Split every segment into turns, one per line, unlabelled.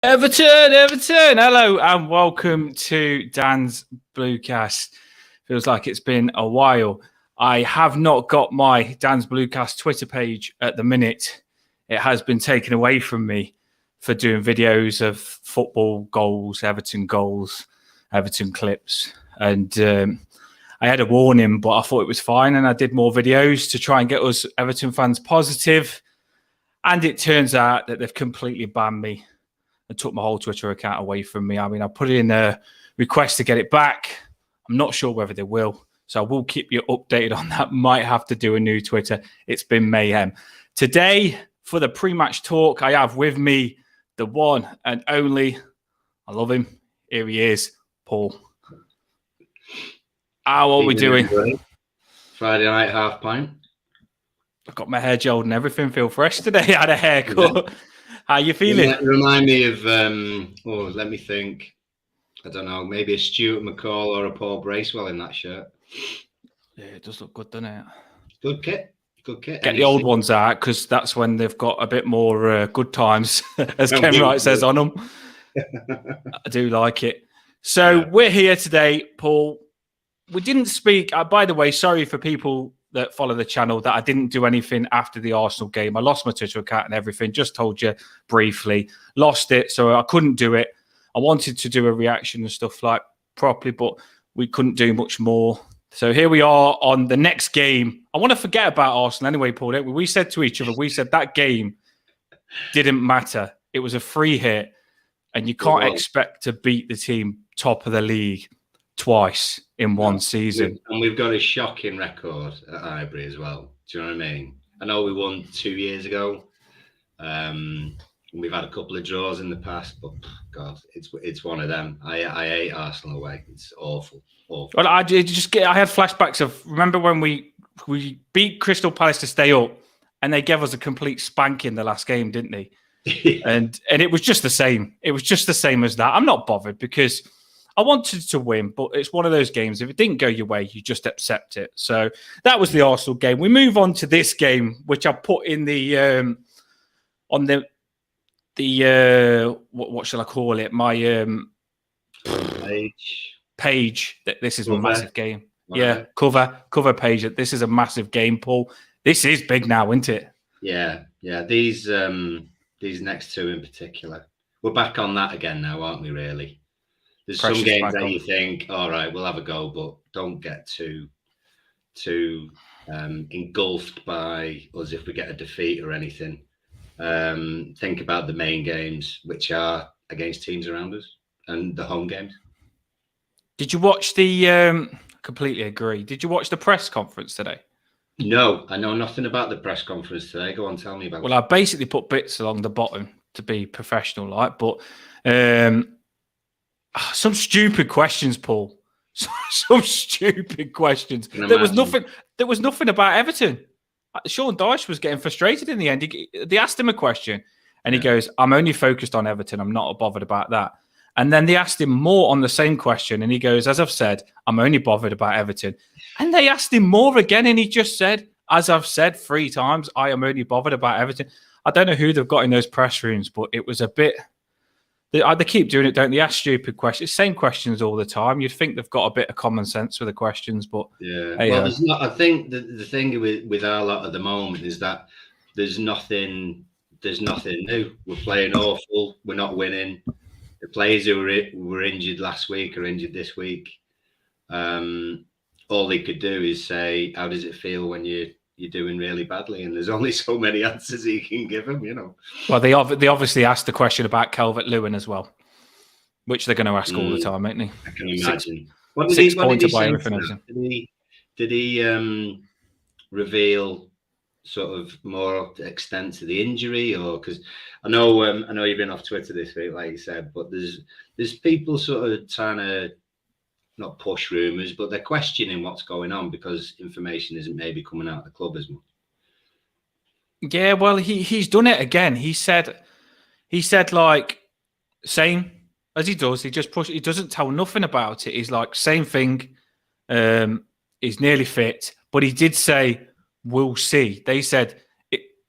Everton. Hello and welcome to Dan's Bluecast. Feels like it's been a while. I have not got my Dan's Bluecast Twitter page at the minute. It has been taken away from me for doing videos of football goals, Everton clips. And I had a warning, but I thought it was fine. And I did more videos to try and get us Everton fans positive. And it turns out that they've completely banned me and took my whole Twitter account away from me. I mean, I put in a request to get it back. I'm not sure whether they will. So I will keep you updated on that. Might have to do a new Twitter. It's been mayhem. Today, for the pre-match talk, I have with me the one and only, I love him. Here he is, Paul. How are we doing?
Friday night half pint.
I've got my hair gelled and everything. Feel fresh today. I had a haircut. How you feeling?
Remind me of, let me think. I don't know, maybe a Stuart McCall or a Paul Bracewell in that shirt.
Yeah, it does look good, doesn't it?
Good kit.
Get the old ones out because that's when they've got a bit more good times, as Ken Wright says on them. I do like it. So we're here today, Paul. We didn't speak. By the way, sorry for people that follow the channel that I didn't do anything after the Arsenal game. I lost my Twitter account and everything. Just told you briefly. Lost it, so I couldn't do it. I wanted to do a reaction and stuff like properly, but we couldn't do much more. So here we are on the next game. I want to forget about Arsenal anyway, Paul. We said to each other, we said that game didn't matter. It was a free hit, and you can't expect to beat the team top of the league twice in one season.
And we've got a shocking record at Highbury as well. Do you know what I mean? I know we won 2 years ago. We've had a couple of draws in the past, but God, it's one of them. I hate Arsenal away. It's awful. Well, I had
flashbacks of, remember when we beat Crystal Palace to stay up, and they gave us a complete spanking the last game, didn't they? and it was just the same. It was just the same as that. I'm not bothered because I wanted to win, but it's one of those games. If it didn't go your way, you just accept it. So that was the Arsenal game. We move on to this game, which I put in the on the what shall I call it? My page. That this is a massive game. Right. Yeah, cover page. This is a massive game, Paul. This is big now, isn't it?
Yeah. These next two in particular. We're back on that again now, aren't we? Really. There's some games that you think, all right, we'll have a go, but don't get too engulfed by us if we get a defeat or anything. Think about the main games, which are against teams around us, and the home games.
Did you watch the? Completely agree. Did you watch the press conference today?
No, I know nothing about the press conference today. Go on, tell me about it.
Well, I basically put bits along the bottom to be professional, like, but some stupid questions, Paul. Some stupid questions. There was nothing about Everton. Sean Dyche was getting frustrated in the end. They asked him a question, and he goes, "I'm only focused on Everton. I'm not bothered about that." And then they asked him more on the same question, and he goes, "As I've said, I'm only bothered about Everton." And they asked him more again, and he just said, "As I've said 3 times, I am only bothered about Everton." I don't know who they've got in those press rooms, but it was a bit. They keep doing it, don't they? Ask stupid questions, same questions all the time. You'd think they've got a bit of common sense with the questions, but
yeah. Well, there's not. I think the thing with our lot at the moment is that there's nothing new. We're playing awful. We're not winning. The players who were injured last week are injured this week. All they could do is say, "How does it feel when you're doing really badly?" And there's only so many answers you can give them, you know.
Well, they obviously asked the question about Calvert-Lewin as well, which they're going to ask all the time, ain't they?
I can imagine.
What did he
Did he reveal sort of more extent to the injury, or because I know you've been off Twitter this week, like you said, but there's people sort of trying to not push rumours, but they're questioning what's going on because information isn't maybe coming out of the club as much.
Yeah, well, he's done it again. He said like same as he does. He just he doesn't tell nothing about it. He's like same thing. He's nearly fit, but he did say we'll see. They said,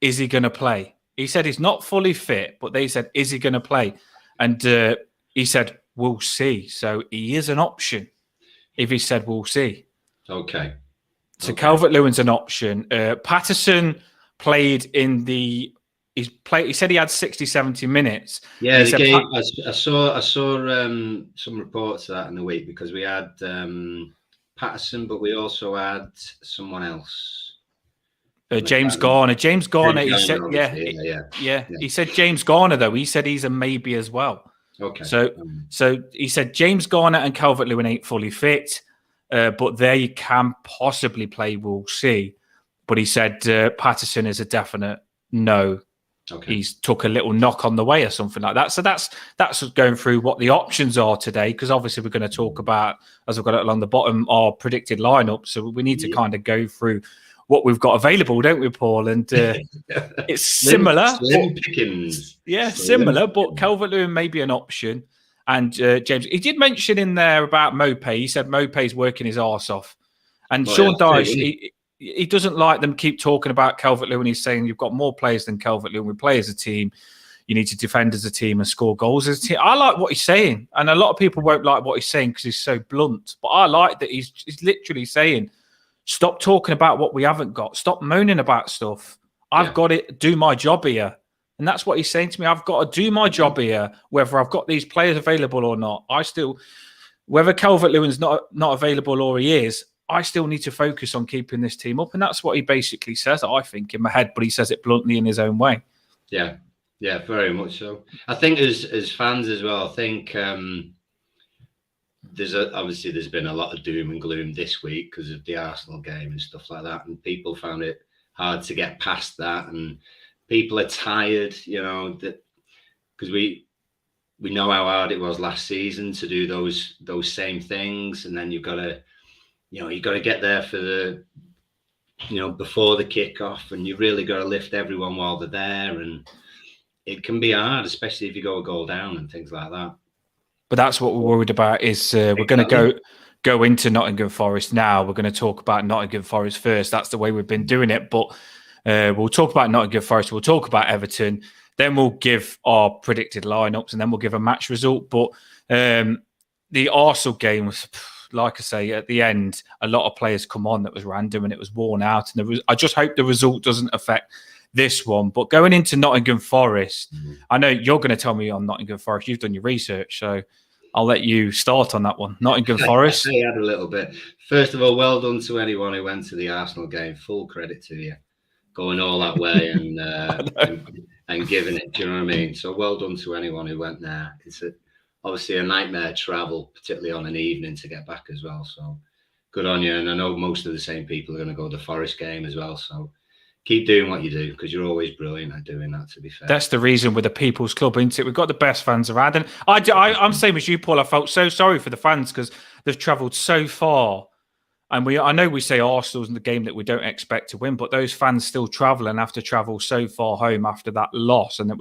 is he going to play? He said he's not fully fit, but they said, is he going to play? And he said, we'll see. So he is an option if he said, we'll see.
Okay.
So Calvert-Lewin's an option. Patterson played in the... He said he had 60, 70 minutes.
Yeah, the game. I saw some reports of that in the week because we had Patterson, but we also had someone else.
James Garner. James Garner. He said,
yeah.
He said James Garner though. He said he's a maybe as well.
Okay.
So he said James Garner and Calvert-Lewin ain't fully fit, but they can possibly play. We'll see. But he said Patterson is a definite no. Okay. He's took a little knock on the way or something like that. So that's going through what the options are today, because obviously we're going to talk about, as I've got it along the bottom, our predicted lineup. So we need to kind of go through what we've got available, don't we, Paul? And it's similar.
Slim pickings.
Yeah, similar, but Calvert-Lewin may be an option. And James, he did mention in there about Mopé. He said Mopé's working his arse off. And Sean Dyche, he doesn't like them keep talking about Calvert-Lewin. He's saying you've got more players than Calvert-Lewin. We play as a team. You need to defend as a team and score goals as a team. I like what he's saying. And a lot of people won't like what he's saying because he's so blunt. But I like that he's literally saying, stop talking about what we haven't got. Stop moaning about stuff. I've got to do my job here. And that's what he's saying to me. I've got to do my job here, whether I've got these players available or not. Whether Calvert-Lewin's not available or he is, I still need to focus on keeping this team up. And that's what he basically says, I think, in my head, but he says it bluntly in his own way.
Yeah, very much so. I think as fans as well, I think there's been a lot of doom and gloom this week because of the Arsenal game and stuff like that. And people found it hard to get past that. And people are tired, because we know how hard it was last season to do those same things. And then you've got to get there for the, before the kickoff, and you really got to lift everyone while they're there. And it can be hard, especially if you go a goal down and things like that.
But that's what we're worried about is we're going to go into Nottingham Forest now. We're going to talk about Nottingham Forest first. That's the way we've been doing it. But we'll talk about Nottingham Forest. We'll talk about Everton. Then we'll give our predicted lineups, and then we'll give a match result. But the Arsenal game was... Like I say, at the end, a lot of players come on that was random and it was worn out. And I just hope the result doesn't affect this one. But going into Nottingham Forest, I know you're going to tell me on Nottingham Forest. You've done your research, so I'll let you start on that one. Nottingham Forest.
I had a little bit. First of all, well done to anyone who went to the Arsenal game. Full credit to you. Going all that way and giving it, do you know what I mean? So well done to anyone who went there. It's obviously a nightmare travel, particularly on an evening to get back as well. So good on you. And I know most of the same people are going to go to the Forest game as well. So keep doing what you do because you're always brilliant at doing that, to be fair.
That's the reason we're the People's Club, isn't it? We've got the best fans around. And I'm same as you, Paul. I felt so sorry for the fans because they've travelled so far. And I know we say Arsenal's in the game that we don't expect to win, but those fans still travel and have to travel so far home after that loss. And it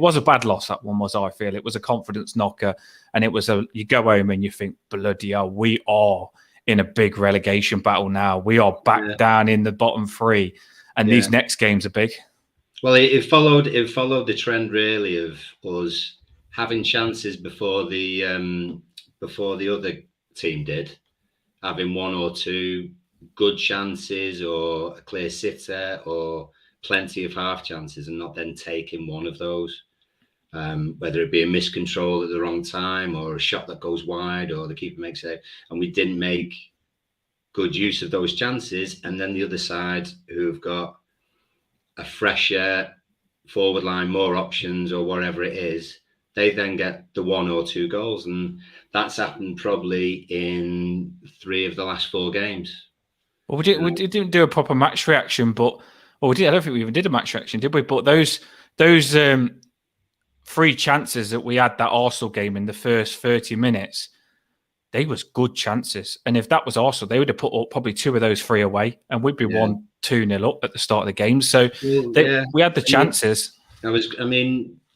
was a bad loss, that one was, I feel. It was a confidence knocker. And it was you go home and you think, bloody hell, we are in a big relegation battle now. We are back down in the bottom three. And these next games are big.
Well, it followed the trend really of us having chances before the other team did. Having one or two good chances or a clear sitter or plenty of half chances and not then taking one of those, whether it be a miscontrol at the wrong time or a shot that goes wide or the keeper makes it. And we didn't make good use of those chances. And then the other side who've got a fresher forward line, more options or whatever it is, they then get the one or two goals. And that's happened probably in 3 of the last 4 games.
Well, we didn't do a proper match reaction, but we did. I don't think we even did a match reaction, did we? But those 3 chances that we had that Arsenal game in the first 30 minutes, they was good chances. And if that was Arsenal, they would have put up probably 2 of those 3 away, and we'd be 1-2-0 up at the start of the game. So we had the chances.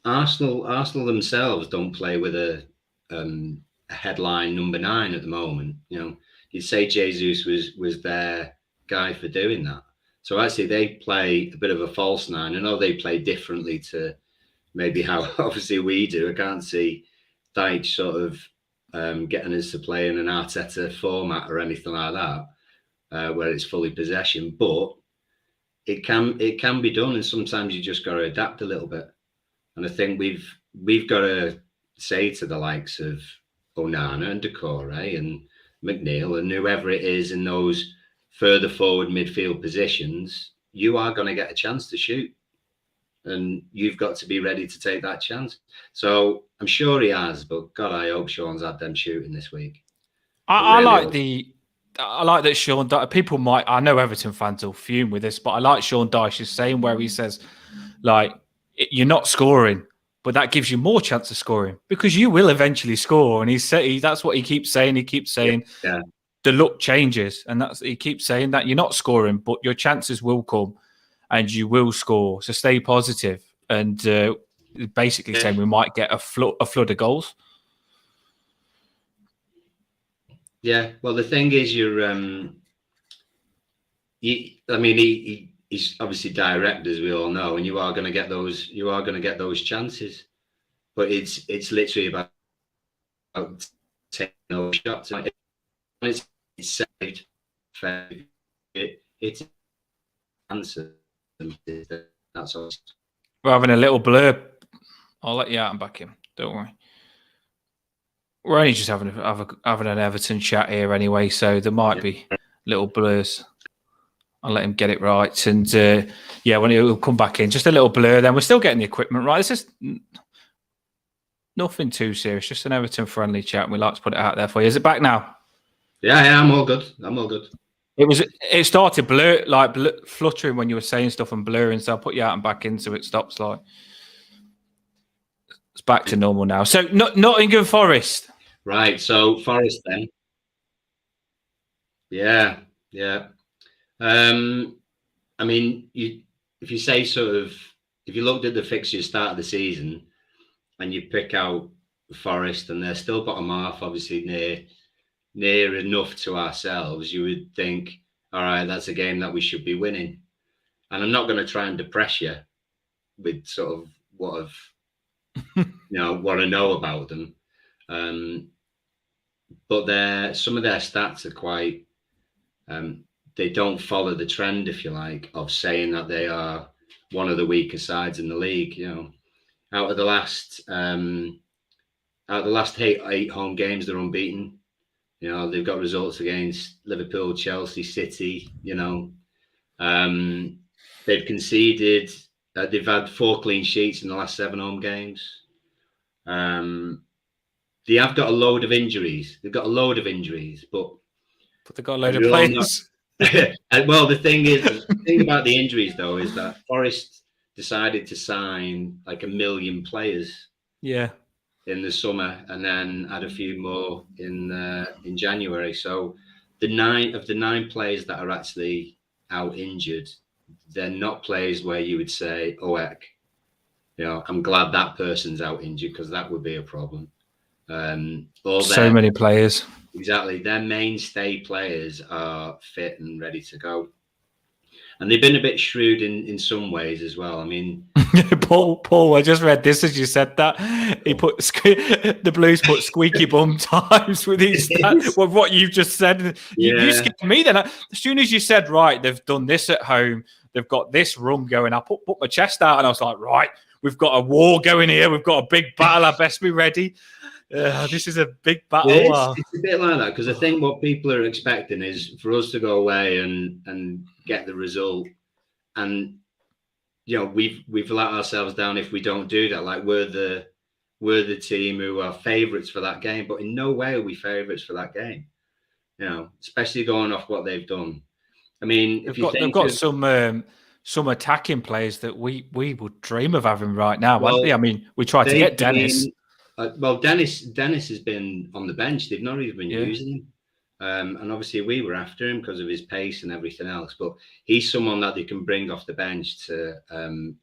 Arsenal themselves don't play with a headline number 9 at the moment. You'd say Jesus was their guy for doing that. So actually they play a bit of a false 9. I know they play differently to maybe how obviously we do. I can't see Dyche sort of getting us to play in an Arteta format or anything like that, where it's fully possession. But it can be done, and sometimes you just got to adapt a little bit. And I think we've got to say to the likes of Onana and Decore and McNeil and whoever it is in those further forward midfield positions, you are going to get a chance to shoot, and you've got to be ready to take that chance. So I'm sure he has, but God, I hope Sean's had them shooting this week.
I like that Sean. People might. I know Everton fans will fume with this, but I like Sean Dyche's saying where he says, like, you're not scoring, but that gives you more chance of scoring because you will eventually score. And that's what he keeps saying. He keeps saying, the look changes, and he keeps saying that you're not scoring, but your chances will come, and you will score. So stay positive. And basically saying we might get a flood of goals.
Yeah, well, the thing is, he's obviously direct, as we all know, and you are going to get those. You are going to get those chances, but it's literally about taking those shots. It's saved. It's answer. That's all.
We're having a little blurb. I'll let you out and back in. Don't worry. We're only just having an Everton chat here anyway, so there might be little blurs. I'll let him get it right. And when he'll come back in, just a little blur. Then we're still getting the equipment right. It's just nothing too serious, just an Everton friendly chat. And we like to put it out there for you. Is it back now?
Yeah, I'm all good.
It started fluttering when you were saying stuff and blurring, so I'll put you out and back in so it stops. Like it's back to normal now. So Nottingham Forest.
Right. So Forest then. Yeah. I mean, if you say if you looked at the fixtures start of the season and you pick out Forest and they're still bottom half, obviously near enough to ourselves, you would think, all right, that's a game that we should be winning. And I'm not going to try and depress you with sort of what I know about them. But some of their stats are quite, they don't follow the trend, if you like, of saying that they are one of the weaker sides in the league. Out of the last 8 home games, they're unbeaten. They've got results against Liverpool, Chelsea, City. They've conceded. They've had 4 clean sheets in the last 7 home games. They have got a load of injuries. They've got a load of injuries, but
they've got a load of players.
Well, the thing about the injuries, though, is that Forest decided to sign like 1 million players.
Yeah.
In the summer, and then add a few more in January. So the 9 players that are actually out injured, they're not players where you would say, "Oh heck, I'm glad that person's out injured," because that would be a problem.
So many players.
Exactly. Their mainstay players are fit and ready to go. And they've been a bit shrewd in some ways as well. I mean,
Paul, I just read this as you said that. He put the Blues put squeaky bum times with his with what you've just said. You scared me then. As soon as you said, right, they've done this at home, they've got this run going. I put my chest out and I was like, right, we've got a war going here. We've got a big battle. I best be ready. This is a big battle.
It's a bit like that, because I think what people are expecting is for us to go away and get the result, and we've let ourselves down if we don't do that. Like we're the team who are favourites for that game, but in no way are we favourites for that game. Especially going off what they've done. I mean,
they've got some attacking players that we would dream of having right now, haven't they? I mean, we tried to get Dennis.
Dennis has been on the bench. They've not even been using him. And obviously we were after him because of his pace and everything else. But he's someone that they can bring off the bench to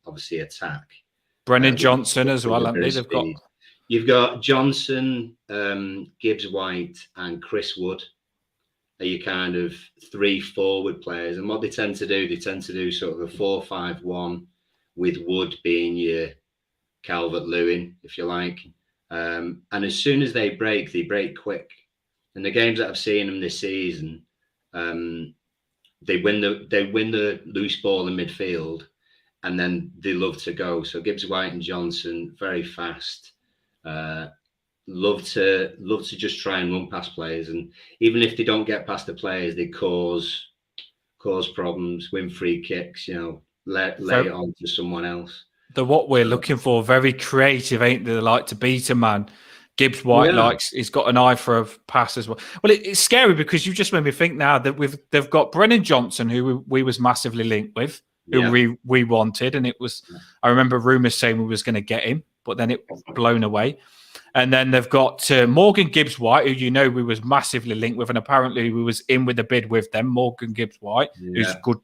obviously attack.
Brennan Johnson as well, haven't they?
You've got Johnson, Gibbs White and Chris Wood are your kind of 3 forward players. And what they tend to do sort of a 4-5-1 with Wood being your Calvert-Lewin, if you like. And as soon as they break quick. And the games that I've seen them this season, they win the loose ball in midfield, and then they love to go. So Gibbs White and Johnson, very fast. Love to just try and run past players, and even if they don't get past the players, they cause problems, win free kicks. Lay it on to someone else.
What we're looking for, very creative, ain't they? They like to beat a man. Gibbs White he's got an eye for a pass as well. Well, it's scary because you just made me think now that they've got Brennan Johnson, who we was massively linked with, who we wanted, and it was. I remember rumours saying we was going to get him, but then it blown away. And then they've got Morgan Gibbs White, who we was massively linked with, and apparently we was in with a bid with them. Morgan Gibbs White, who's good,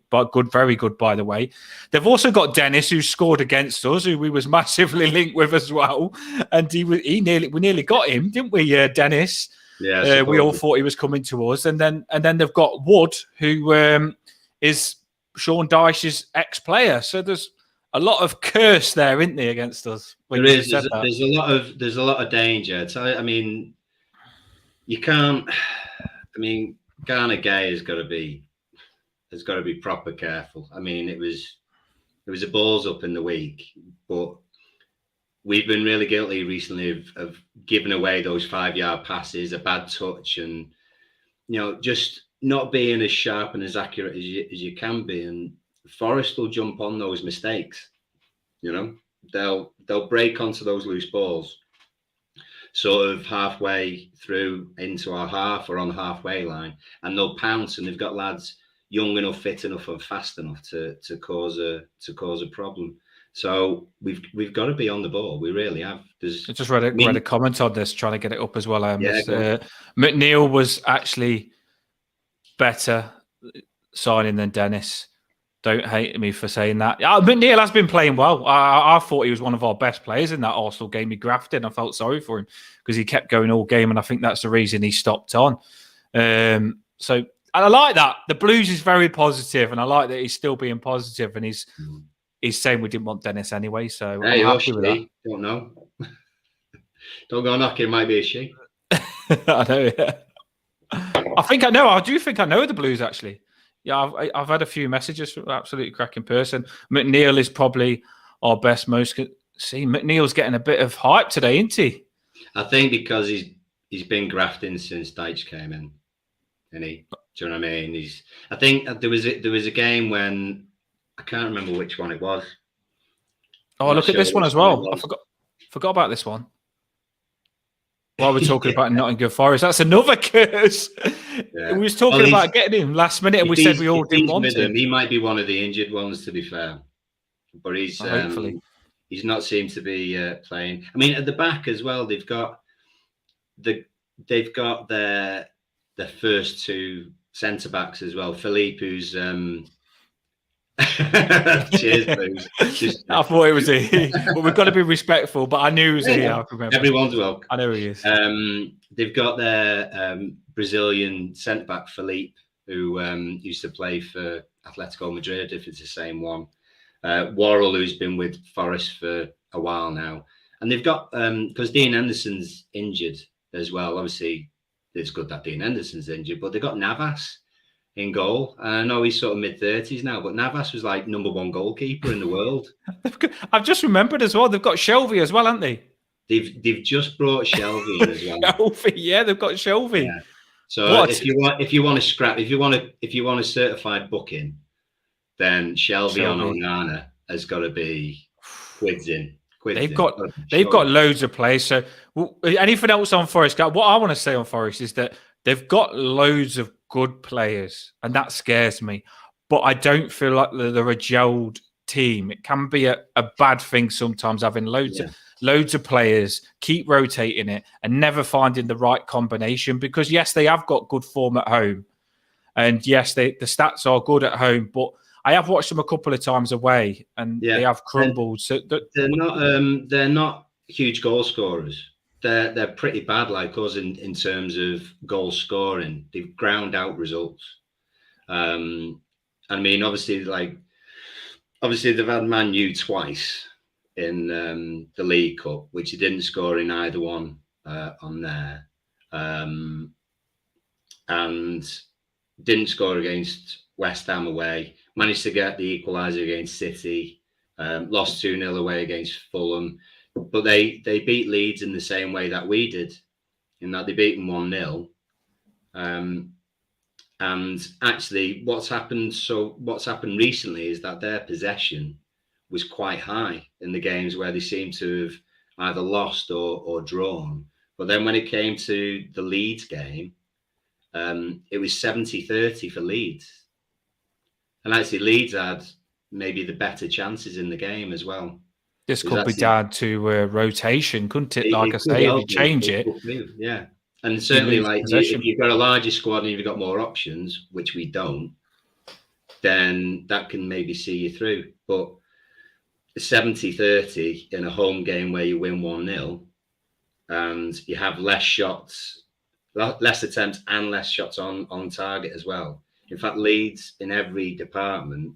very good, by the way. They've also got Dennis, who scored against us, who we was massively linked with as well. And we nearly got him, didn't we, Dennis?
Yeah,
we all thought he was coming to us. And then they've got Wood, who is Sean Dyche's ex-player. So there's a lot of curse there, isn't there, against us?
There's a lot of danger. So, I mean, you can't. I mean, Garner Gay has got to be proper careful. I mean, it was a balls up in the week, but we've been really guilty recently of giving away those 5-yard passes, a bad touch, and just not being as sharp and as accurate as you can be. And Forest will jump on those mistakes. They'll break onto those loose balls, sort of halfway through into our half or on the halfway line, and they'll pounce. And they've got lads young enough, fit enough, and fast enough to cause a problem. So we've got to be on the ball. We really have. I
just read a comment on this, trying to get it up as well. McNeil was actually better signing than Dennis. Don't hate me for saying that. McNeil has been playing well. I thought he was one of our best players in that Arsenal game. He grafted. I felt sorry for him because he kept going all game, and I think that's the reason he stopped on. So I like that. The Blues is very positive, and I like that he's still being positive, and he's saying we didn't want Dennis anyway. So
hey,
I'm happy with that.
Don't know. Don't go knocking. It might be a she.
I know. Yeah. I think I know. I do think I know the Blues actually. Yeah, I've had a few messages from an absolutely cracking person. McNeil is probably our best See, McNeil's getting a bit of hype today, isn't he?
I think because he's been grafting since Dyche came in, and do you know what I mean? I think there was a game when I can't remember which one it was.
Oh, look at this one as well. I forgot about this one. While we're talking about Nottingham Forest, that's another curse. Yeah. We was talking about getting him last minute, and we said we all didn't want him.
He might be one of the injured ones, to be fair, but he's not seemed to be playing. I mean, at the back as well, they've got their first two centre backs as well. Philippe, who's cheers, Blues.
I thought it was he. But we've got to be respectful. But I knew it was he. I remember.
Everyone's welcome.
I know he is.
They've got their Brazilian centre back Philippe, who used to play for Atletico Madrid, if it's the same one. Worrell, who's been with Forest for a while now, and they've got because Dean Henderson's injured as well. Obviously, it's good that Dean Henderson's injured, but they've got Navas in goal. I know he's sort of mid-30s now, but Navas was like #1 goalkeeper in the world.
I've just remembered as well. They've got Shelvey as well, haven't they?
They've just brought Shelvey in as well.
Shelvey, yeah, they've got Shelvey. Yeah.
So if you want a certified booking, then Shelvey on Onana has got to be quids in.
They've got loads of players. So anything else on Forest? What I want to say on Forest is that they've got loads of good players, and that scares me. But I don't feel like they're a gelled team. It can be a bad thing sometimes having loads of players, keep rotating it, and never finding the right combination. Because yes, they have got good form at home, and yes, the stats are good at home. But I have watched them a couple of times away, and they have crumbled. So
they're not huge goal scorers. They're pretty bad, like us, in terms of goal scoring. They've ground out results. I mean, obviously they've had Man U twice, in the League Cup, which he didn't score in either one on there, and didn't score against West Ham away. Managed to get the equaliser against City. Lost 2-0 away against Fulham, but they beat Leeds in the same way that we did, in that they beat them 1-0. And actually, what's happened recently is that their possession was quite high in the games where they seem to have either lost or drawn. But then when it came to the Leeds game, it was 70-30 for Leeds. And actually, Leeds had maybe the better chances in the game as well.
This could be down to rotation, couldn't it? Like I say, if you change it.
Yeah. And certainly, like if you've got a larger squad and you've got more options, which we don't, then that can maybe see you through. But 70-30 in a home game where you win 1-0 and you have less shots, less attempts and less shots on target as well. In fact, Leeds in every department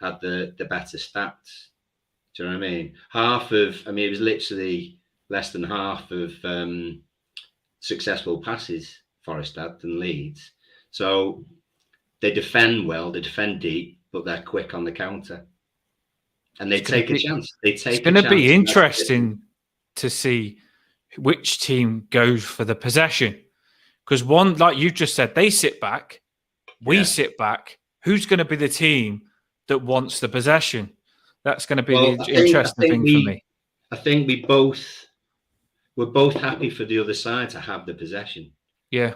had the better stats. Do you know what I mean? It was literally less than half of successful passes Forest had than Leeds. So they defend well, they defend deep, but they're quick on the counter. And they take a chance. It's going to
be interesting to see which team goes for the possession. Because one, like you just said, they sit back, we sit back. Who's going to be the team that wants the possession? That's going to be the interesting thing for me.
I think we're both happy for the other side to have the possession.
Yeah.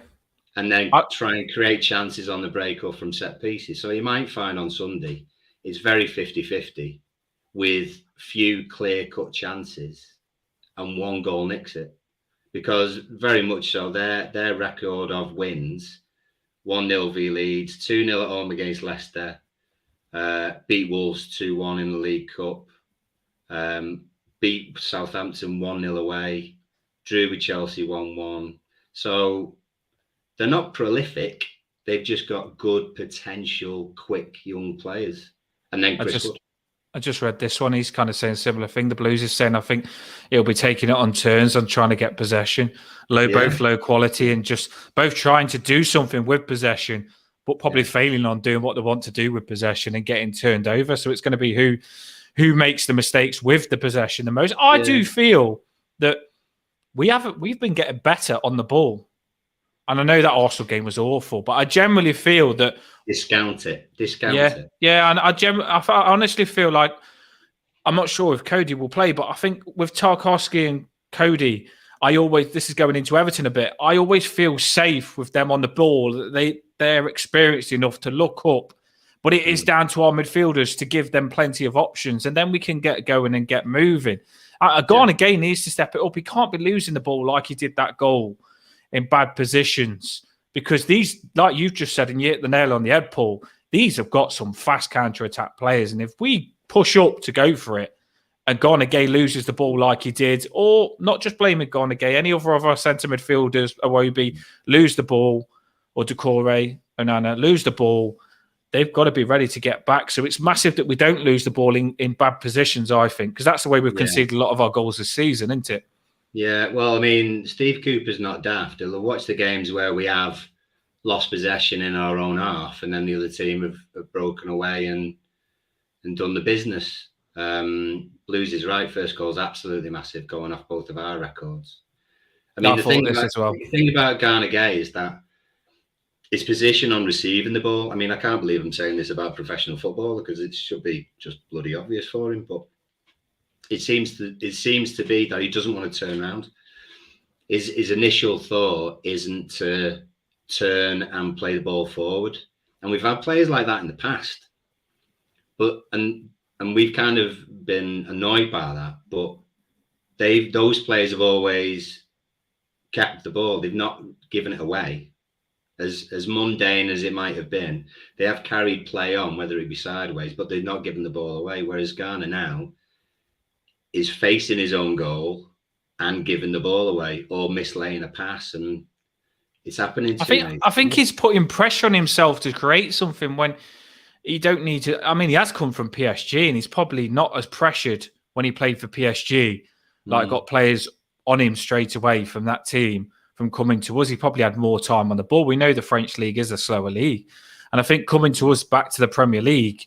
And then try and create chances on the break or from set pieces. So you might find on Sunday, it's very 50-50 with few clear-cut chances and one goal nicks it. Because very much so, their record of wins, 1-0 v Leeds, 2-0 at home against Leicester, beat Wolves 2-1 in the League Cup, beat Southampton 1-0 away, drew with Chelsea 1-1. So they're not prolific. They've just got good potential, quick young players. And then
I just read this one. He's kind of saying a similar thing. The Blues is saying, I think he'll be taking it on turns on trying to get possession. Both low quality and just both trying to do something with possession, but probably failing on doing what they want to do with possession and getting turned over. So it's going to be who makes the mistakes with the possession the most. I do feel that we've been getting better on the ball. And I know that Arsenal game was awful, but I generally feel that
discount it.
Yeah, and I honestly feel like I'm not sure if Cody will play, but I think with Tarkowski and Cody, this is going into Everton a bit. I always feel safe with them on the ball. They're experienced enough to look up, but it is down to our midfielders to give them plenty of options, and then we can get going and get moving. Garnagay needs to step it up. He can't be losing the ball like he did that goal in bad positions, because these, like you've just said, and you hit the nail on the head, Paul, these have got some fast counter-attack players. And if we push up to go for it and Garnagay loses the ball like he did, or not just blaming Garnagay, any other of our centre midfielders, Iwobi, lose the ball, or Doucouré, Onana, lose the ball, they've got to be ready to get back. So it's massive that we don't lose the ball in bad positions, I think, because that's the way we've conceded a lot of our goals this season, isn't it?
Yeah, well, I mean, Steve Cooper's not daft. He'll watch the games where we have lost possession in our own half, and then the other team have broken away and done the business. Blues is right. First goal is absolutely massive, going off both of our records. I mean, the thing about Garnagay is that his position on receiving the ball. I mean, I can't believe I'm saying this about professional football because it should be just bloody obvious for him, but it seems to be that he doesn't want to turn around. His initial thought isn't to turn and play the ball forward. And we've had players like that in the past. And we've kind of been annoyed by that. But those players have always kept the ball. They've not given it away. As mundane as it might have been, they have carried play on, whether it be sideways, but they've not given the ball away. Whereas Garner now is facing his own goal and giving the ball away or mislaying a pass, and it's happening.
I think he's putting pressure on himself to create something when he don't need to. I mean, he has come from PSG and he's probably not as pressured when he played for PSG, like got players on him straight away from that team from coming to us. He probably had more time on the ball. We know the French league is a slower league. And I think coming to us back to the Premier League,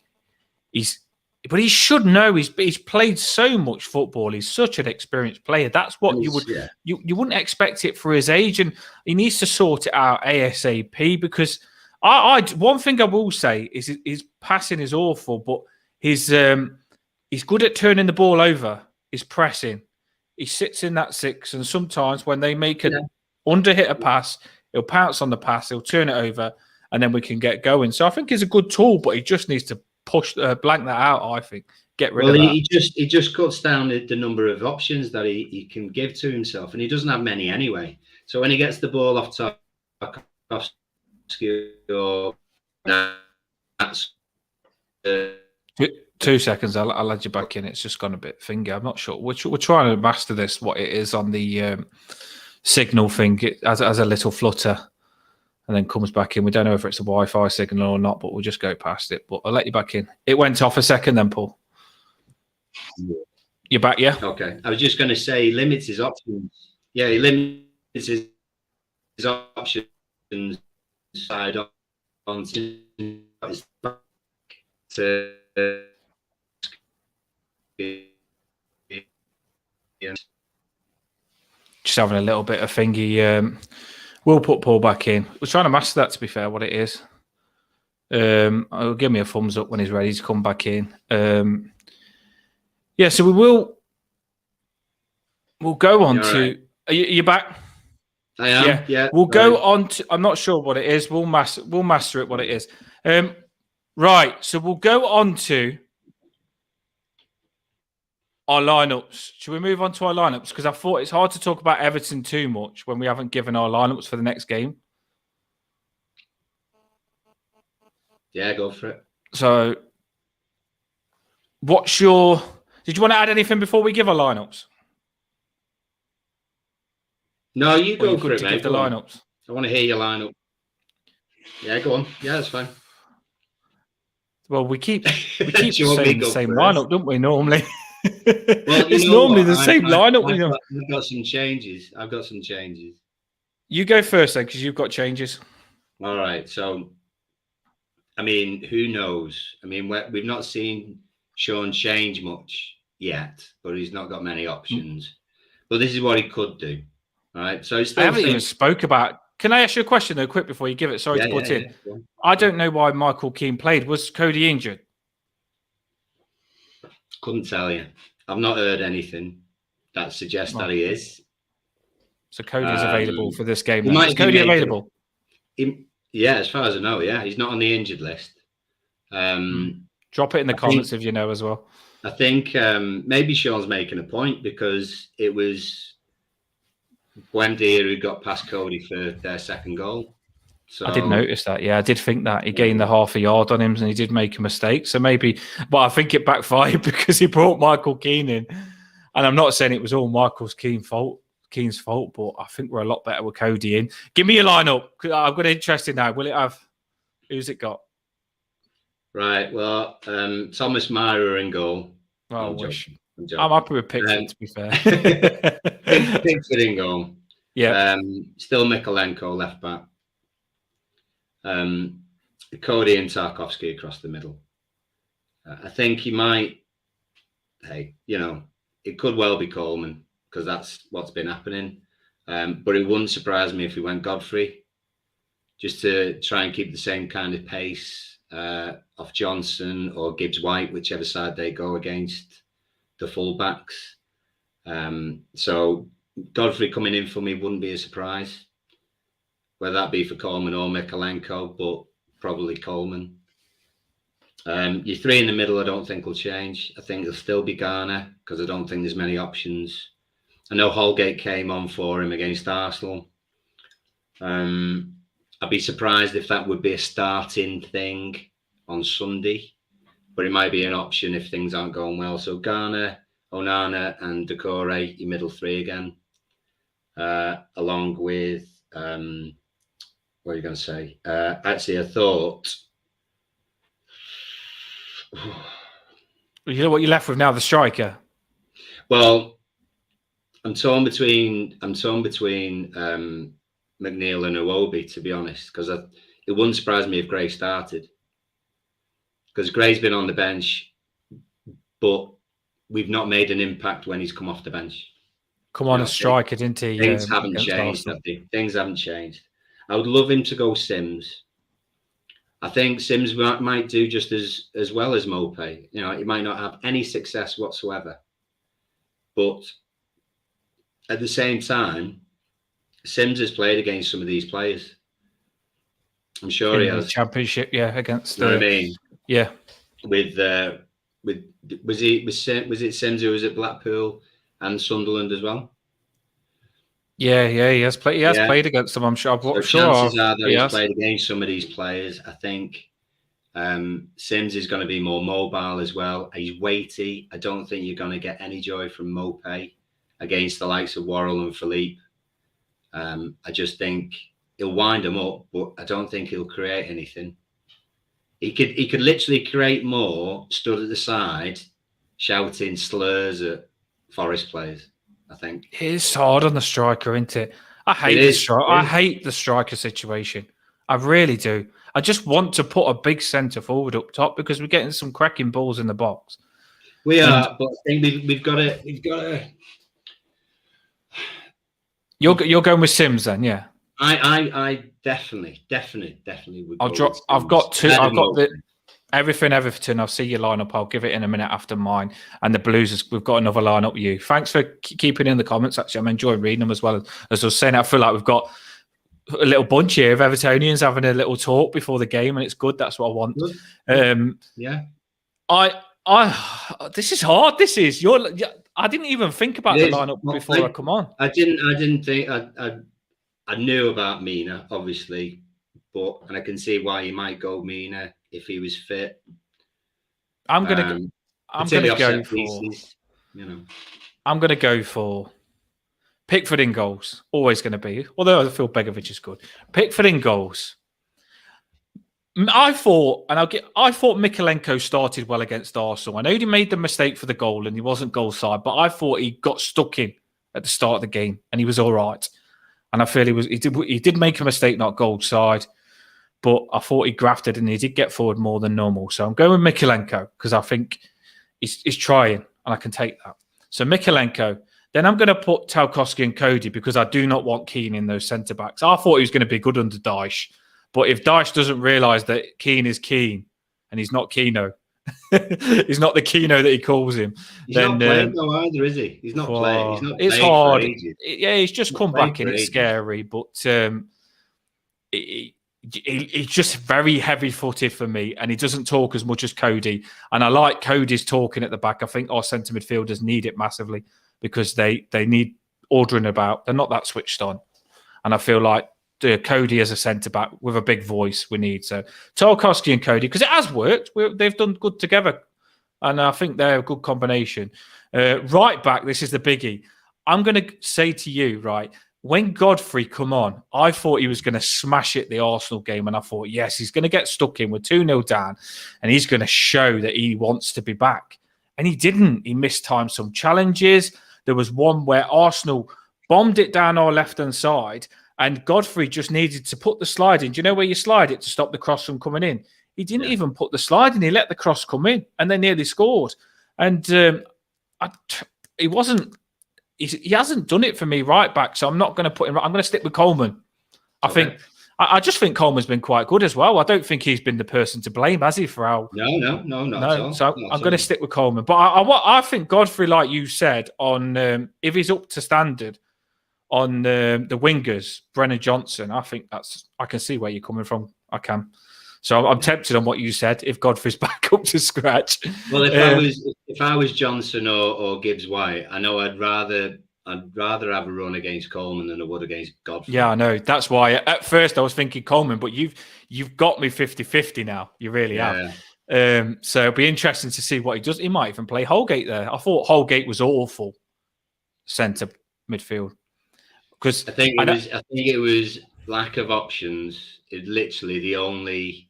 but he should know. He's played so much football. He's such an experienced player. That's what you wouldn't expect it for his age, and he needs to sort it out ASAP. Because one thing I will say is his passing is awful, but he's good at turning the ball over. He's pressing. He sits in that 6, and sometimes when they make an under-hit a pass, he'll pounce on the pass, he'll turn it over, and then we can get going. So I think he's a good tool, but he just needs to blank that out. I think get rid of that.
He just cuts down the number of options that he can give to himself, and he doesn't have many anyway. So when he gets the ball off skill, that's
2 seconds. I'll add you back in. It's just gone a bit finger. I'm not sure. We're trying to master this. What it is on the signal thing, it has a little flutter, and then comes back in. We don't know if it's a Wi-Fi signal or not, but we'll just go past it. But I'll let you back in. It went off a second then, Paul. You're back, yeah?
Okay. I was just going to say, he limits his options. Yeah, he limits his options side on to
just having a little bit of thingy. We'll put Paul back in. We're trying to master that, to be fair, what it is. I'll give me a thumbs up when he's ready to come back in. Yeah, so we'll go on to. Right. Are you back?
I am. Yeah.
We'll go on to. I'm not sure what it is. We'll master it what it is. Right. So we'll go on to our lineups. Should we move on to our lineups? Because I thought it's hard to talk about Everton too much when we haven't given our lineups for the next game.
Yeah, go for it.
So, what's your? Did you want to add anything before we give our lineups?
No, you go for it, mate.
Give the lineups.
I want to hear your lineup. Yeah, go on. Yeah, that's fine.
Well, we keep saying the same lineup, don't we? Normally,
well,
it's normally the same lineup.
I've got some changes. You
go first, then, because you've got changes.
All right. So, I mean, who knows? I mean, we've not seen Sean change much yet, but he's not got many options. But this is what he could do. All right. So
I haven't even spoke about. Can I ask you a question though, quick before you give it? Sorry to butt in. Yeah. I don't know why Michael Keane played. Was Cody injured?
Couldn't tell you. I've not heard anything that suggests that he is.
So Cody's available for this game. Is Cody available?
Yeah, as far as I know, yeah. He's not on the injured list.
Drop it in the comments if you know as well.
I think maybe Sean's making a point because it was Buendia who got past Cody for their second goal. So
I did notice that. Yeah, I did think that. He gained the half a yard on him and he did make a mistake. So maybe, but I think it backfired because he brought Michael Keane in. And I'm not saying it was all Keane's fault, but I think we're a lot better with Cody in. Give me your lineup. I've got interested now. Will it have? Who's it got?
Right. Well, Thomas Myra in goal.
Oh, I'm happy with Pickford, to be fair.
Pickford in goal.
Yeah.
Still Mikalenko left back. Cody and Tarkowski across the middle. I think he might. Hey, it could well be Coleman because that's what's been happening. But it wouldn't surprise me if he went Godfrey, just to try and keep the same kind of pace off Johnson or Gibbs-White, whichever side they go against the fullbacks. So Godfrey coming in for me wouldn't be a surprise, whether that be for Coleman or Mikalenko, but probably Coleman. Your three in the middle I don't think will change. I think it'll still be Garner because I don't think there's many options. I know Holgate came on for him against Arsenal. I'd be surprised if that would be a starting thing on Sunday, but it might be an option if things aren't going well. So Garner, Onana and Doucouré, your middle three again, along with, what are you going to say? Actually, I thought...
You know what you're left with now? The striker.
Well, I'm torn between McNeil and Iwobi, to be honest, because it wouldn't surprise me if Gray started, because Gray's been on the bench, but we've not made an impact when he's come off the bench.
Come on, a striker, didn't he?
Things haven't changed.
Arsenal.
Things haven't changed. I would love him to go Sims. I think Sims might do just as well as Mopé. You know, he might not have any success whatsoever, but at the same time, Sims has played against some of these players. I'm sure he has.
Championship, yeah, against.
You know what I mean?
Yeah.
With was it Sims who was at Blackpool and Sunderland as well?
Yeah, he has played. He has played against them. I'm sure.
Chances are that he's played against some of these players. I think Sims is going to be more mobile as well. He's weighty. I don't think you're going to get any joy from Mopé against the likes of Worrell and Philippe. I just think he'll wind them up, but I don't think he'll create anything. He could literally create more stood at the side, shouting slurs at Forest players. I think
it's hard on the striker, isn't it? I hate the striker situation. I really do. I just want to put a big centre forward up top because we're getting some cracking balls in the box.
We are, but I think we've got to.
You're going with Sims then, yeah.
I definitely would.
I've got everything Everton. I'll see your lineup. I'll give it in a minute after mine. And the Blues, we've got another lineup with you. Thanks for keeping in the comments. Actually, I'm enjoying reading them as well. As I was saying, I feel like we've got a little bunch here of Evertonians having a little talk before the game, and it's good. That's what I want.
Yeah.
This is hard. This is I didn't even think about the lineup before I come on.
I didn't think. I knew about Mina, obviously, and I can see why you might go Mina if he was fit.
I'm gonna go for
pieces,
I'm gonna go for Pickford in goals. Always going to be. Although I feel Begovic is good. Pickford in goals. I thought Mikalenko started well against Arsenal. I know he made the mistake for the goal and he wasn't goal side, but I thought he got stuck in at the start of the game and he was all right. And I feel he did make a mistake, not goal side, but I thought he grafted and he did get forward more than normal. So I'm going with Mikalenko because I think he's trying and I can take that. So Mikalenko. Then I'm going to put Tarkowski and Cody because I do not want Keane in those centre-backs. I thought he was going to be good under Dyche. But if Dyche doesn't realise that Keane is Keane and he's not Keno, he's not the Keno that he calls him.
He's not playing though either, is he? He's not playing. He's not
it's hard. He's just come back and it's scary. But he's just very heavy-footed for me and he doesn't talk as much as Cody. And I like Cody's talking at the back. I think our centre midfielders need it massively because they need ordering about. They're not that switched on. And I feel like Cody as a centre-back with a big voice we need. So Tarkowski and Cody, because it has worked. They've done good together. And I think they're a good combination. Right back, this is the biggie. I'm going to say to you, right, when Godfrey come on, I thought he was going to smash it the Arsenal game. And I thought, yes, he's going to get stuck in with 2-0 down. And he's going to show that he wants to be back. And he didn't. He mistimed some challenges. There was one where Arsenal bombed it down our left-hand side and Godfrey just needed to put the slide in. Do you know where you slide it to stop the cross from coming in? He didn't even put the slide in. He let the cross come in and they nearly scored. And he hasn't done it for me right back, so I'm not going to put him. I'm going to stick with Coleman. I just think Coleman's been quite good as well. I don't think he's been the person to blame, has he, for how...
No, not at all.
So I'm going to stick with Coleman. But I think Godfrey, like you said, on if he's up to standard on the wingers, Brennan Johnson, I think I can see where you're coming from. I can. So I'm tempted on what you said, if Godfrey's back up to scratch.
Well, if I was Johnson or Gibbs White, I know I'd rather have a run against Coleman than I would against Godfrey.
Yeah, I know. That's why at first I was thinking Coleman, but you've got me 50-50 now. You really have. So it'll be interesting to see what he does. He might even play Holgate there. I thought Holgate was awful centre midfield. Because
I think it was lack of options. It literally the only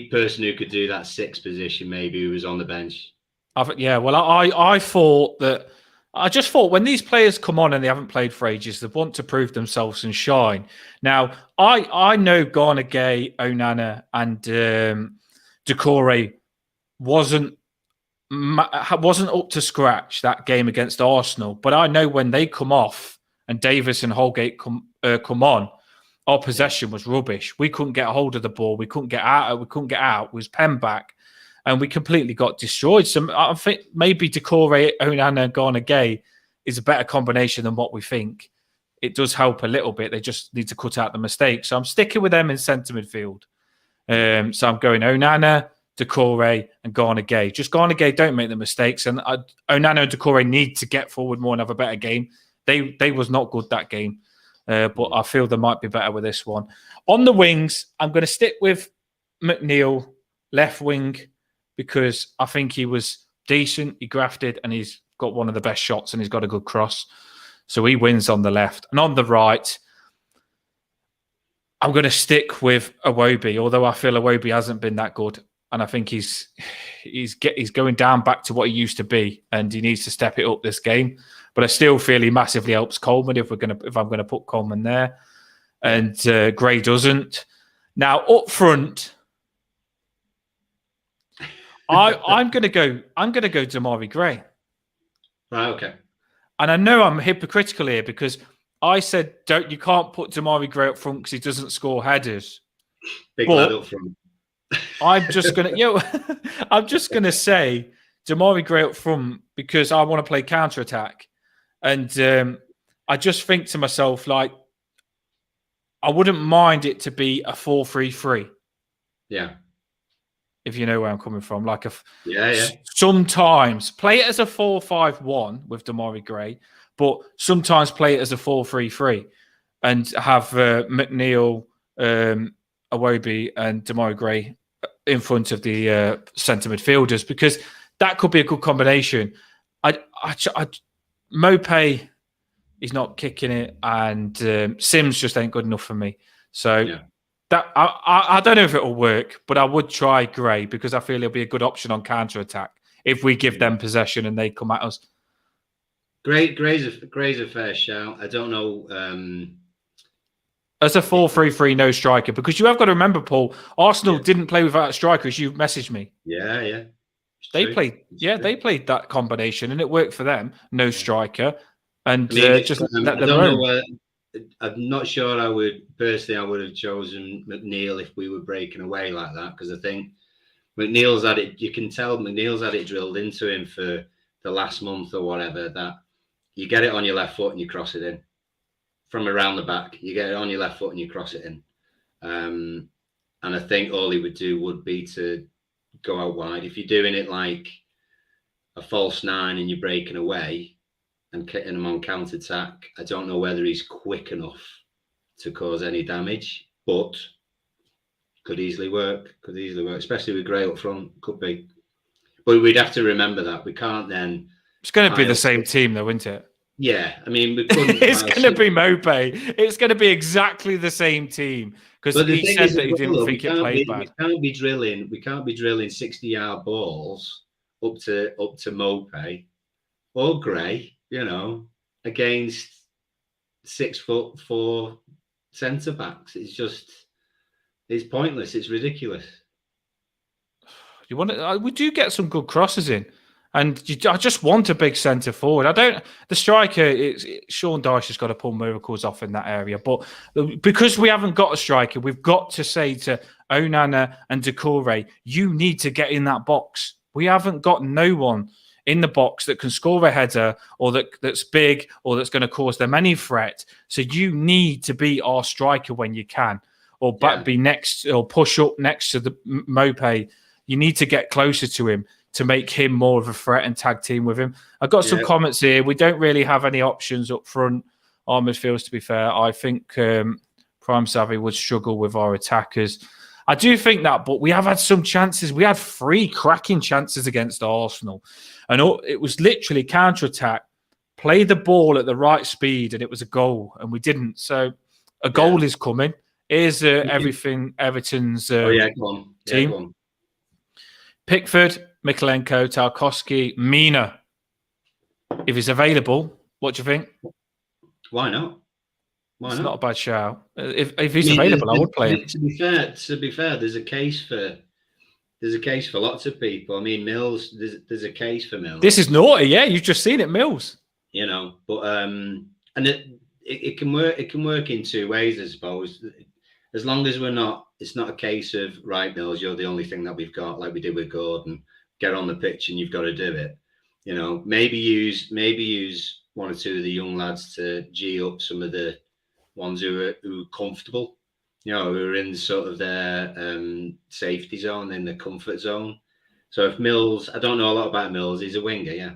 person who could do that sixth position maybe who was on the bench.
I thought that. I just thought when these players come on and they haven't played for ages, they want to prove themselves and shine. Now, I know Garner Gay, Onana, and Decore wasn't up to scratch that game against Arsenal, but I know when they come off and Davis and Holgate come on, our possession was rubbish. We couldn't get a hold of the ball. We couldn't get out. It was pen back. And we completely got destroyed. So I think maybe Decore, Onana, and Garner Gay is a better combination than what we think. It does help a little bit. They just need to cut out the mistakes. So I'm sticking with them in centre midfield. So I'm going Onana, Decore, and Garner Gay. Just Garner Gay, don't make the mistakes. And Onana and Decore need to get forward more and have a better game. They was not good that game. But I feel they might be better with this one. On the wings, I'm going to stick with McNeil, left wing, because I think he was decent, he grafted, and he's got one of the best shots and he's got a good cross. So he wins on the left. And on the right, I'm going to stick with Iwobi, although I feel Iwobi hasn't been that good. And I think he's going down back to what he used to be, and he needs to step it up this game. But I still feel he massively helps Coleman if I'm going to put Coleman there, and Gray doesn't. Now up front, I'm going to go Damari Gray.
Right. Okay.
And I know I'm hypocritical here because I said you can't put Damari Gray up front because he doesn't score headers.
Big lad up front.
I'm just gonna say Damari Gray up front because I want to play counter attack, and I just think to myself like I wouldn't mind it to be a 4-3-3.
Yeah.
If you know where I'm coming from, like
yeah.
Sometimes play it as a 4-5-1 with Damari Gray, but sometimes play it as a 4-3-3 and have McNeil, Iwobi, and Damari Gray in front of the centre midfielders, because that could be a good combination. Mopé, he's not kicking it, and Sims just ain't good enough for me. So. Yeah. That I don't know if it'll work, but I would try Gray because I feel he'll be a good option on counter attack if we give them possession and they come at us.
Gray's a fair shout. I don't know.
As a 4-3-3, no striker, because you have got to remember, Paul, Arsenal didn't play without a striker, as you messaged me.
Yeah.
They played that combination and it worked for them. No striker, and just let them run.
I'm not sure I would have chosen McNeil if we were breaking away like that, because I think McNeil's had it. You can tell McNeil's had it drilled into him for the last month or whatever that you get it on your left foot and you cross it in from around the back. You get it on your left foot and you cross it in, and I think all he would do would be to go out wide. If you're doing it like a false nine and you're breaking away and hitting him on counter attack, I don't know whether he's quick enough to cause any damage, but could easily work, especially with Gray up front. Could be. But we'd have to remember that. We can't then...
It's going to be the same team though, isn't it?
Yeah. I mean, we couldn't...
It's going to be Mopé. It's going to be exactly the same team, because he said that he didn't think it played bad.
We can't be drilling 60-yard balls up to Mopé or Gray, against 6'4" centre backs. It's pointless. It's ridiculous.
We do get some good crosses in, and I just want a big centre forward. The striker, Sean Dyche has got to pull miracles off in that area, but because we haven't got a striker, we've got to say to Onana and Decore, you need to get in that box. We haven't got no one in the box that can score a header or that's big or that's going to cause them any threat. So you need to be our striker when you can, or be next or push up next to the Mopé. You need to get closer to him to make him more of a threat and tag team with him. I've got some comments here. We don't really have any options up front. Our midfields, to be fair, I think Prime Savvy would struggle with our attackers. I do think that, but we have had some chances. We had 3 cracking chances against Arsenal. And it was literally counter-attack, play the ball at the right speed, and it was a goal, and we didn't. So a goal is coming. Here's everything Everton's
go on.
team.
Go on.
Pickford, Mikolenko, Tarkowski, Mina. If he's available, what do you think?
Why not? Why
It's
not?
not a bad shout. If he's available, I would play him.
To be fair, there's a case for lots of people. I mean, Mills. There's a case for Mills.
This is naughty, yeah. You've just seen it, Mills.
You know, but and it can work. It can work in two ways, I suppose. As long as it's not a case of right, Mills, you're the only thing that we've got, like we did with Gordon. Get on the pitch and you've got to do it. You know, maybe use one or two of the young lads to G up some of the ones who are comfortable. You know, who are in sort of their safety zone, in the comfort zone. So if Mills, I don't know a lot about Mills. He's a winger, yeah.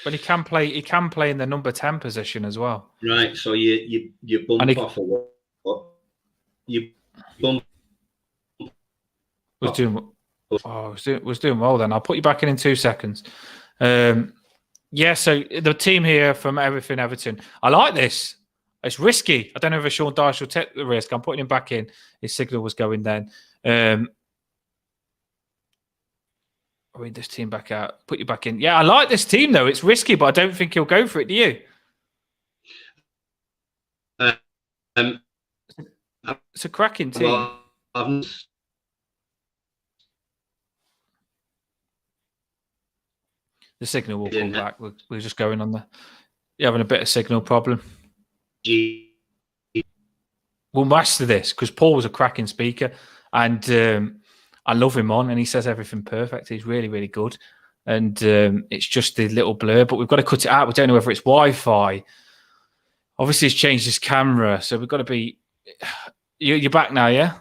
But he can play. He can play in the number 10 position as well.
Right. So you bump off a what? You bump.
Was doing well then. I'll put you back in 2 seconds. Yeah. So the team here from Everton. I like this. It's risky. I don't know if Sean Dyche will take the risk. I'm putting him back in. His signal was going then. I'll read this team back out. Put you back in. Yeah, I like this team though. It's risky, but I don't think he'll go for it. Do you? It's a cracking team.
Well,
the signal will come back. We're just going on you're having a bit of signal problem. We'll master this because Paul was a cracking speaker and I love him on and he says everything perfect. He's really, really good. And it's just the little blur, but we've got to cut it out. We don't know whether it's Wi-Fi. Obviously, he's changed his camera. So we've got to be... You're back now, yeah?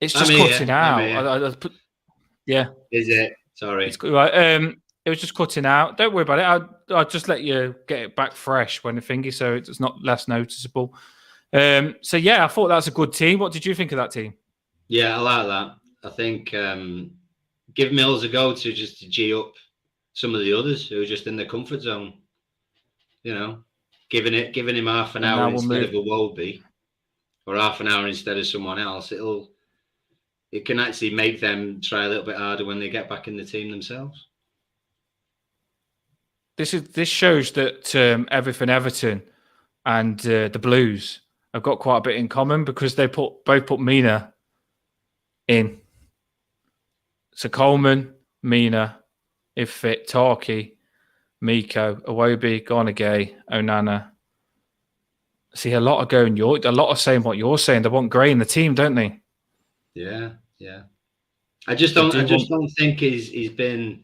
It's just cutting out. Yeah.
Is it? Sorry.
It's right. It was just cutting out. Don't worry about it. I'll just let you get it back fresh when the thingy, so it's not less noticeable. So yeah, I thought that was a good team. What did you think of that team?
Yeah, I like that. I think give Mills a go to G up some of the others who are just in the comfort zone. You know, giving him half an hour instead of a Wobie, or half an hour instead of someone else. It can actually make them try a little bit harder when they get back in the team themselves.
This shows that Everton and the Blues have got quite a bit in common because they both put Mina in. So Coleman, Mina, if fit, Tarky, Miko, Iwobi, Gonagay, Onana. See a lot of going. A lot of saying what you're saying. They want Gray in the team, don't they?
Yeah. I just don't think he's been.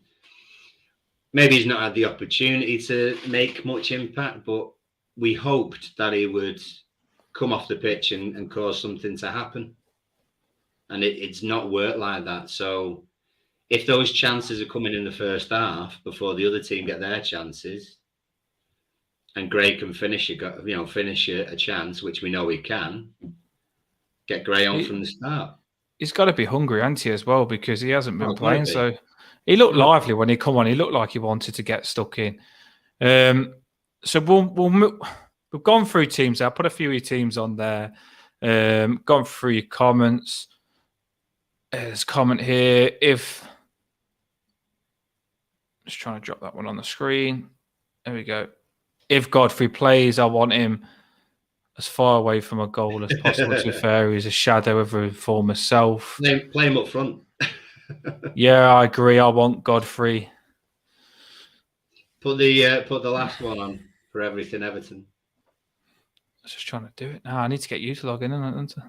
Maybe he's not had the opportunity to make much impact, but we hoped that he would come off the pitch and cause something to happen. And it's not worked like that. So if those chances are coming in the first half before the other team get their chances, and Gray can finish a chance, which we know he can, get Gray on from the start. He's
got to be hungry, hasn't he, as well, because he hasn't been playing. So he looked lively when he come on. He looked like he wanted to get stuck in. So we've gone through teams. I put a few of your teams on there. Gone through your comments. There's a comment here. Just trying to drop that one on the screen. There we go. If Godfrey plays, I want him as far away from a goal as possible. To be fair, he's a shadow of a former self.
Play him up front.
Yeah, I agree. I want Godfrey.
Put the last one on for everything Everton.
I was just trying to do it now. I need to get you to log in, don't I?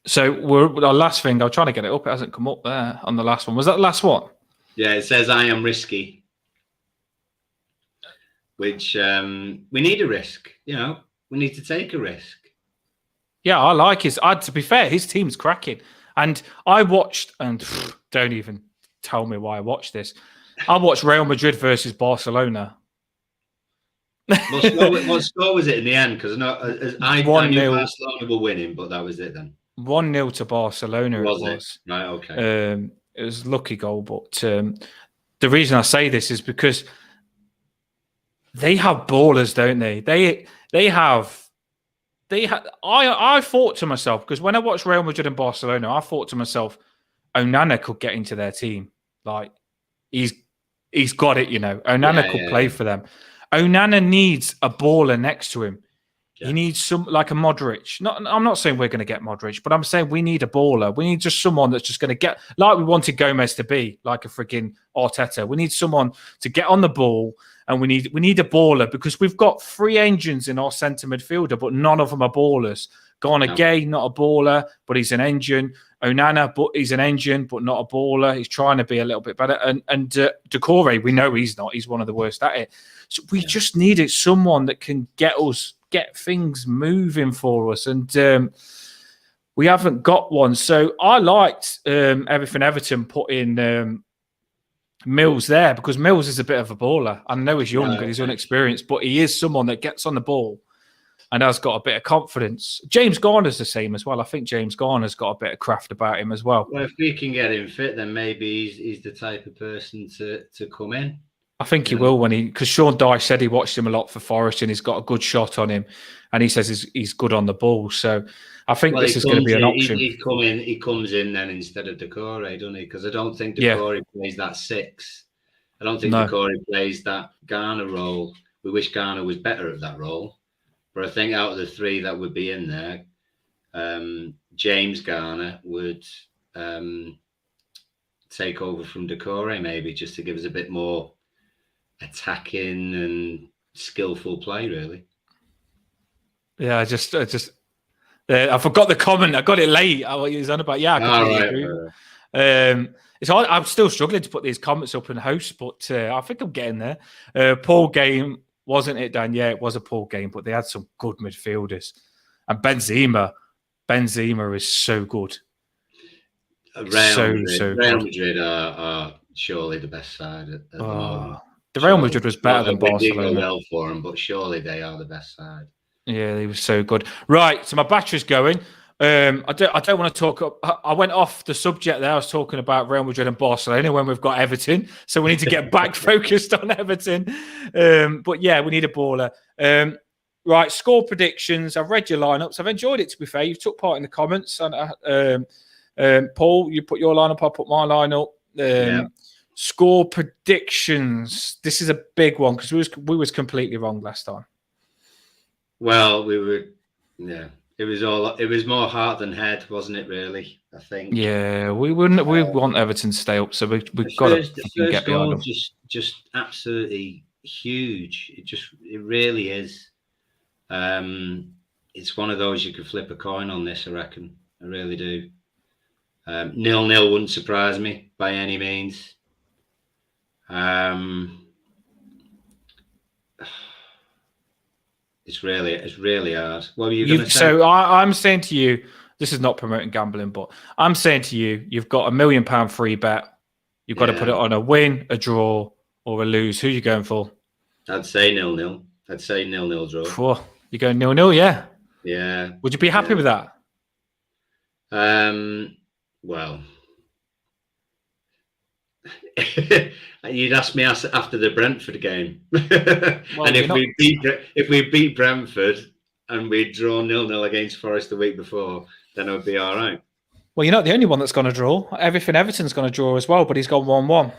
So our last thing. I'm trying to get it up. It hasn't come up there on the last one. Was that the last one?
Yeah, it says I am risky, which we need a risk. You know, we need to take a risk.
Yeah, I like his. To be fair, his team's cracking. And I watched, and don't even tell me why I watched this. I watched Real Madrid versus Barcelona.
What score was it in the end? Because I knew Barcelona were winning, but that was it then.
1-0 to Barcelona.
Was it? Right, okay.
It was a lucky goal, but the reason I say this is because they have ballers, don't they? They have I thought to myself, because when I watched Real Madrid and Barcelona, I thought to myself, Onana could get into their team. Like he's got it, Onana could play for them. Onana needs a baller next to him. He needs some like a Modric. I'm not saying we're going to get Modric, but I'm saying we need a baller. We need just someone that's just going to get, like we wanted Gomez to be, like a freaking Arteta. We need someone to get on the ball, and we need a baller, because we've got 3 engines in our centre midfielder, but none of them are ballers. Gana Gay, not a baller, but he's an engine. Onana, but he's an engine, but not a baller. He's trying to be a little bit better. And Decore, we know he's not. He's one of the worst at it. So we just needed someone that can get things moving for us. And we haven't got one. So I liked Everton putting Mills there, because Mills is a bit of a baller. I know he's young and he's inexperienced, but he is someone that gets on the ball and has got a bit of confidence. James Garner's the same as well. I think James Garner's got a bit of craft about him as well.
Well, if we can get him fit, then maybe he's the type of person to come in.
I think he will, because Sean Dyche said he watched him a lot for Forest and he's got a good shot on him, and he says he's good on the ball. So I think this is going to be an option.
He comes in then instead of Decore, doesn't he? Because I don't think Decore plays that 6. I don't think Decore plays that Garner role. We wish Garner was better at that role. But I think out of the 3 that would be in there, James Garner would take over from Decore, maybe, just to give us a bit more attacking and skillful play, really. Yeah,
I forgot the comment. I got it late. I was on about. I completely agree. I'm still struggling to put these comments up and host, but I think I'm getting there. Poor game, wasn't it, Dan? Yeah, it was a poor game, but they had some good midfielders. And Benzema is so good.
Real Madrid are surely the best side at the moment.
The Real Madrid was better than Barcelona.
Didn't go well for them, but surely they are the best side.
Yeah, they were so good. Right, so my battery's going. I don't want to talk. I went off the subject there. I was talking about Real Madrid and Barcelona when we've got Everton, so we need to get back focused on Everton. But yeah, we need a baller. Right, score predictions. I've read your lineups. I've enjoyed it. To be fair, you took part in the comments. And Paul, you put your lineup. I put my lineup. Score predictions. This is a big one because we was completely wrong last time.
Well, we were. Yeah. It was more heart than head, wasn't it? Really, I think.
Yeah, we want Everton to stay up, so we've got to get behind them.
Just absolutely huge. It really is. It's one of those you could flip a coin on this. I reckon. I really do. 0-0 wouldn't surprise me by any means. It's really hard. What are you going to say?
So I'm saying to you, this is not promoting gambling, but I'm saying to you, you've got £1 million free bet. You've got to put it on a win, a draw, or a lose. Who are you going for?
I'd say 0-0. I'd say 0-0 draw.
You're going 0-0, yeah?
Yeah.
Would you be happy with that?
Well, you'd ask me after the Brentford game, well, and if we beat Brentford and we'd drawn 0-0 against Forest the week before, then it would be all right.
Well, you're not the only one that's going to draw. Everton's going to draw as well, but he's gone 1-1.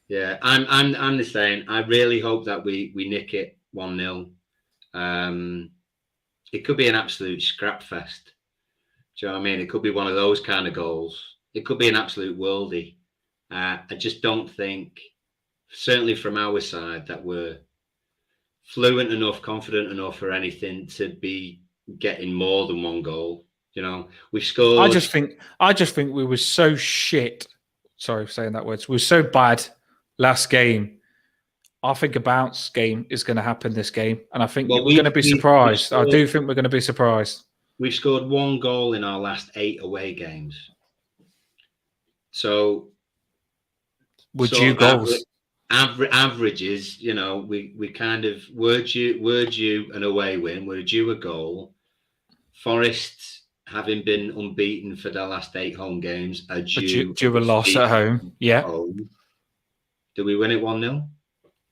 Yeah, I'm the same. I really hope that we nick it 1-0. It could be an absolute scrap fest. Do you know what I mean? It could be one of those kind of goals. It could be an absolute worldie. I just don't think, certainly from our side, that we're fluent enough, confident enough for anything to be getting more than one goal. You know, we've scored.
I just think we were so shit. Sorry for saying that word. We were so bad last game. I think a bounce game is going to happen this game, and I think we're going to be surprised. I do think we're going to be surprised.
We've scored 1 goal in our last 8 away games. So.
Would you goals?
Averages, you know, we kind of were due an away win, we're due a goal. Forest, having been unbeaten for their last 8 home games, are due
a loss at home. Yeah.
Home. Do we win it 1-0?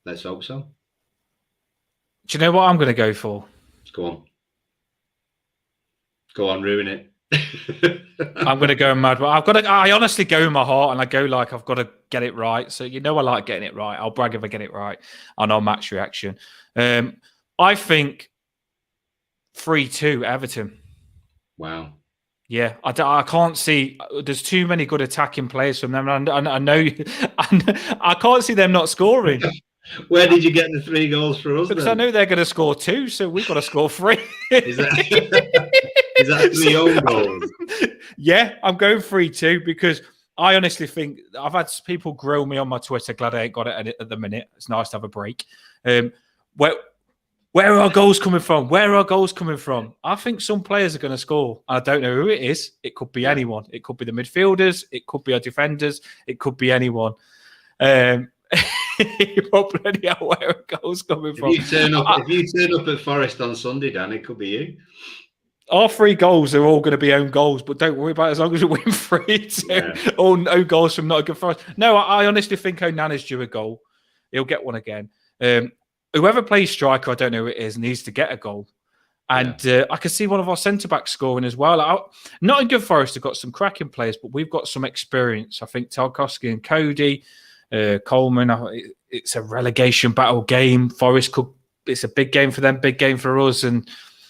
Let's hope so.
Do you know what I'm going to go for?
Go on. Go on, ruin it.
I'm going to go mad. But I honestly go in my heart and I go like, I've got to get it right. So, I like getting it right. I'll brag if I get it right on our match reaction. I think 3-2 Everton.
Wow.
Yeah, I can't see. There's too many good attacking players from them. And I know I can't see them not scoring.
Where did you get the 3 goals for us?
Because
then?
I know they're going to score 2, so we've got to score 3.
Is that 3 own goals?
Yeah, I'm going 3-2 because I honestly think I've had people grill me on my Twitter. Glad I ain't got it at the minute. It's nice to have a break. Where are our goals coming from? Where are our goals coming from? I think some players are going to score. I don't know who it is. It could be anyone. It could be the midfielders. It could be our defenders. It could be anyone. Bloody hell, where are goals coming from?
If you turn up at Forest on Sunday, Dan, it could be you.
Our 3 goals are all going to be own goals, but don't worry about it as long as we win 3-2. Yeah. Or no goals from Nottingham Forest. No, I honestly think Onana's due a goal. He'll get one again. Whoever plays striker, I don't know who it is, needs to get a goal. And I can see one of our centre-backs scoring as well. Nottingham Forest have got some cracking players, but we've got some experience. I think Tarkowski and Cody, Coleman, it's a relegation battle game. Forest it's a big game for them, big game for us. And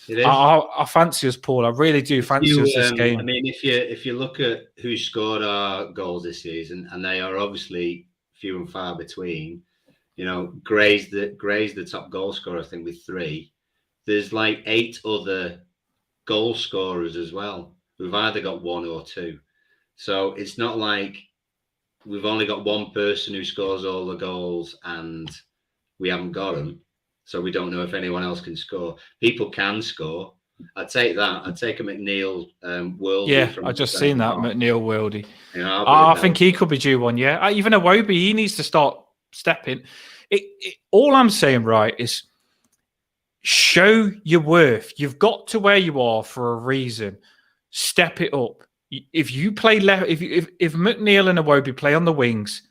I fancy us, Paul. I really do fancy us this game.
I mean, if you look at who scored our goals this season, and they are obviously few and far between, Gray's the top goal scorer, I think, with 3. There's like 8 other goal scorers as well who've either got 1 or 2. So it's not like we've only got one person who scores all the goals and we haven't got them. So we don't know if anyone else can score. People can score. I'd take that. I'd take a McNeil Worldie.
Yeah, I just seen that McNeil Worldie. I think he could be due one. Yeah, even Iwobi, he needs to start stepping. All I'm saying, right, is show your worth. You've got to where you are for a reason. Step it up. If you play left, if McNeil and Iwobi play on the wings,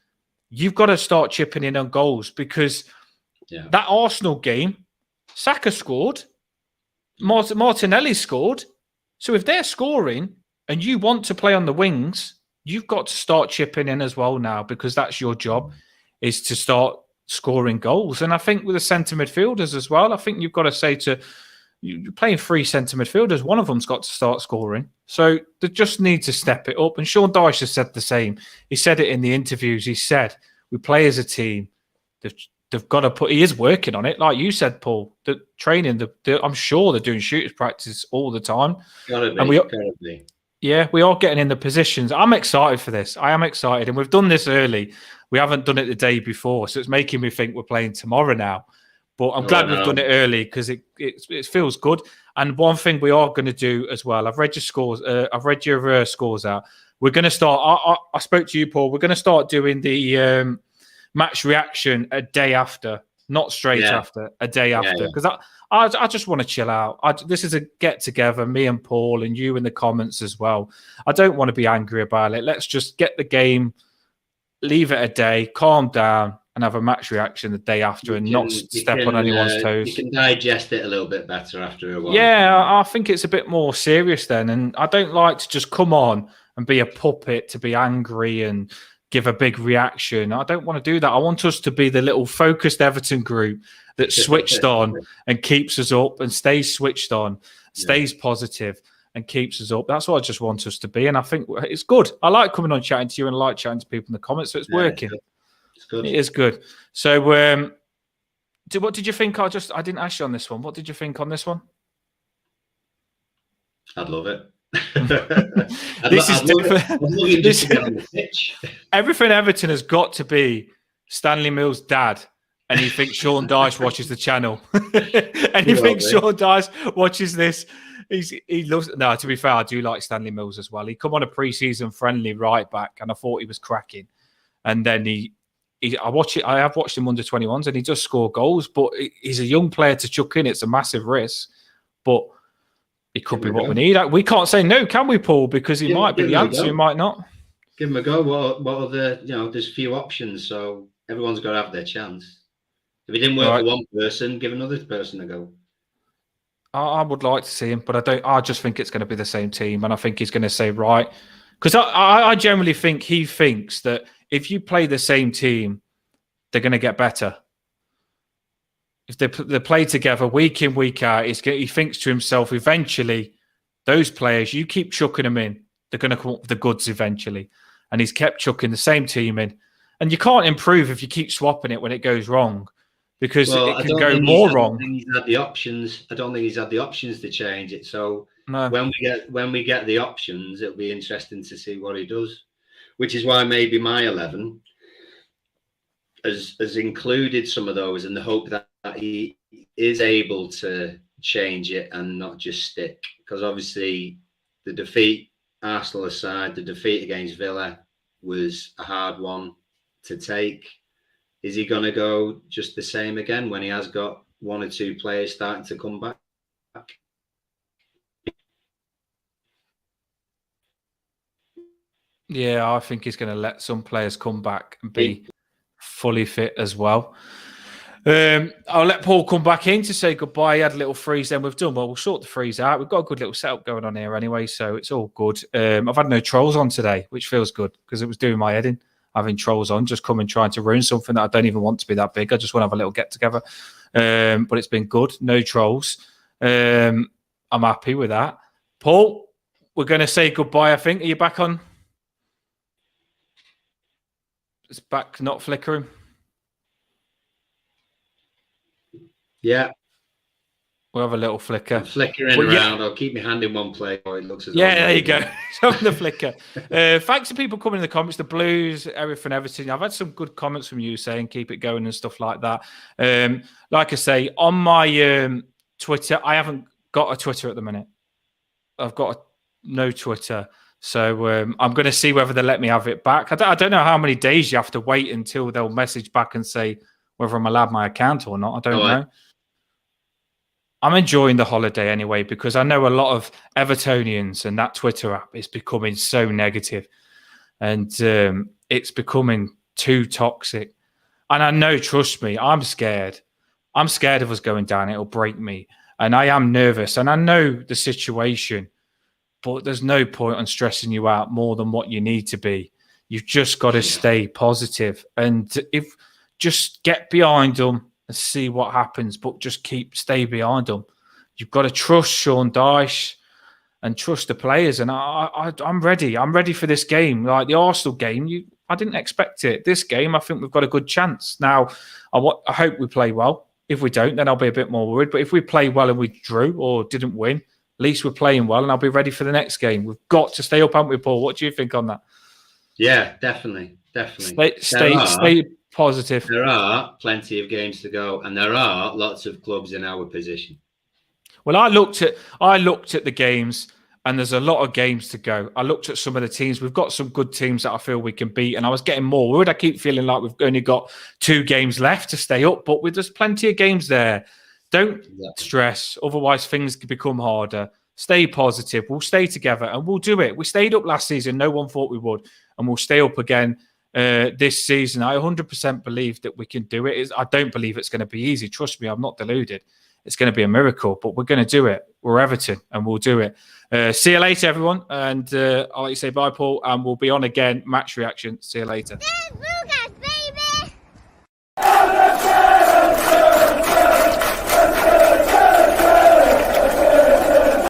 you've got to start chipping in on goals because that Arsenal game, Saka scored, Martinelli scored. So if they're scoring and you want to play on the wings, you've got to start chipping in as well now because that's your job, is to start scoring goals. And I think with the centre midfielders as well, I think you've got to say you're playing 3 centre midfielders, one of them's got to start scoring. So they just need to step it up. And Sean Dyche has said the same. He said it in the interviews. He said, we play as a team. They've got to he is working on it. Like you said, Paul, the training, I'm sure they're doing shooters practice all the time.
Gotta be.
Yeah, we are getting in the positions. I'm excited for this. I am excited. And we've done this early. We haven't done it the day before. So it's making me think we're playing tomorrow now. But I'm glad we've done it early because it feels good. And one thing we are going to do as well, I've read your scores. I've read your scores out. We're going to start. I spoke to you, Paul. We're going to start doing the match reaction a day after, not straight after, a day after. Because I just want to chill out. This is a get together, me and Paul and you in the comments as well. I don't want to be angry about it. Let's just get the game, leave it a day, calm down, and have a match reaction the day after and not step on anyone's toes.
You can digest it a little bit better after a while.
Yeah, I think it's a bit more serious then. And I don't like to just come on and be a puppet, to be angry and give a big reaction. I don't want to do that. I want us to be the little focused Everton group that's switched on and keeps us up and stays switched on, stays positive and keeps us up. That's what I just want us to be. And I think it's good. I like coming on chatting to you and I like chatting to people in the comments. So it's working.
It's good.
It is good. So what did you think? I didn't ask you on this one. What did you think on this one?
I'd love it.
This is different. Everything Everton has got to be Stanley Mills' dad, and he thinks Sean Dyche watches the channel, and he thinks Sean Dyche watches this. He loves. No, to be fair, I do like Stanley Mills as well. He come on a pre-season friendly right back, and I thought he was cracking, and then I have watched him under 21s, and he does score goals, but he's a young player to chuck in. It's a massive risk, but it could be what we need. We can't say no, can we, Paul? Because he might be the answer, he might not.
Give him a go. What are the, there's few options, so everyone's got to have their chance. If it didn't work for one person, give another person a go.
I would like to see him, but I don't. I just think it's going to be the same team, and I think he's going to say right, because I generally think he thinks that if you play the same team, they're going to get better. If they play together week in, week out, he thinks to himself, eventually, those players, you keep chucking them in, they're going to come up with the goods eventually. And he's kept chucking the same team in. And you can't improve if you keep swapping it when it goes wrong, because it can go more wrong.
I don't think he's had the options. I don't think he's had the options to change it. So
no.
when we get the options, it'll be interesting to see what he does. Which is why maybe my 11 has included some of those in the hope that he is able to change it and not just stick. Because obviously the defeat, Arsenal aside, the defeat against Villa was a hard one to take. Is he going to go just the same again when he has got one or two players starting to come back?
Yeah, I think he's going to let some players come back and be fully fit as well. I'll let Paul come back in to say goodbye. He had a little freeze then. We've done well. We'll sort the freeze out. We've got a good little setup going on here anyway, so it's all good. I've had no trolls on today, which feels good because it was doing my head in having trolls on, just coming trying to ruin something that I don't even want to be that big. I just want to have a little get together. But it's been good. No trolls. I'm happy with that. Paul, we're going to say goodbye, I think. Are you back on? It's back, not flickering.
Yeah.
We'll have a little flicker.
I'm flickering around. Yeah. I'll keep my hand in one place. It looks as
there you go. It's on the flicker. Thanks to people coming in the comments. The Blues, everything, everything. I've had some good comments from you saying keep it going and stuff like that. Like I say, on my Twitter, I haven't got a Twitter at the minute. I've got no Twitter. So I'm going to see whether they let me have it back. I don't know how many days you have to wait until they'll message back and say whether I'm allowed my account or not. I don't know. I'm enjoying the holiday anyway because I know a lot of Evertonians and that Twitter app is becoming so negative and it's becoming too toxic. And I know, trust me, I'm scared. I'm scared of us going down. It'll break me. And I am nervous. And I know the situation, but there's no point on stressing you out more than what you need to be. You've just got to stay positive and just get behind them and see what happens, but just stay behind them. You've got to trust Sean Dyche and trust the players. And I'm ready. I'm ready for this game. Like the Arsenal game, I didn't expect it. This game, I think we've got a good chance. Now, I hope we play well. If we don't, then I'll be a bit more worried. But if we play well and we drew or didn't win, at least we're playing well and I'll be ready for the next game. We've got to stay up, haven't we, Paul? What do you think on that?
Yeah, definitely.
Stay positive.
There are plenty of games to go, and there are lots of clubs in our position.
Well, I looked at the games, and there's a lot of games to go. I looked at some of the teams. We've got some good teams that I feel we can beat, and I was getting more worried. I keep feeling like we've only got 2 games left to stay up, but there's plenty of games there. Don't stress, otherwise things can become harder. Stay positive. We'll stay together, and we'll do it. We stayed up last season. No one thought we would, and we'll stay up again. This season, I 100% believe that we can do it. I don't believe it's going to be easy. Trust me, I'm not deluded. It's going to be a miracle, but we're going to do it. We're Everton, and we'll do it. See you later, everyone. And I'll let you say bye, Paul, and we'll be on again. Match reaction. See you later.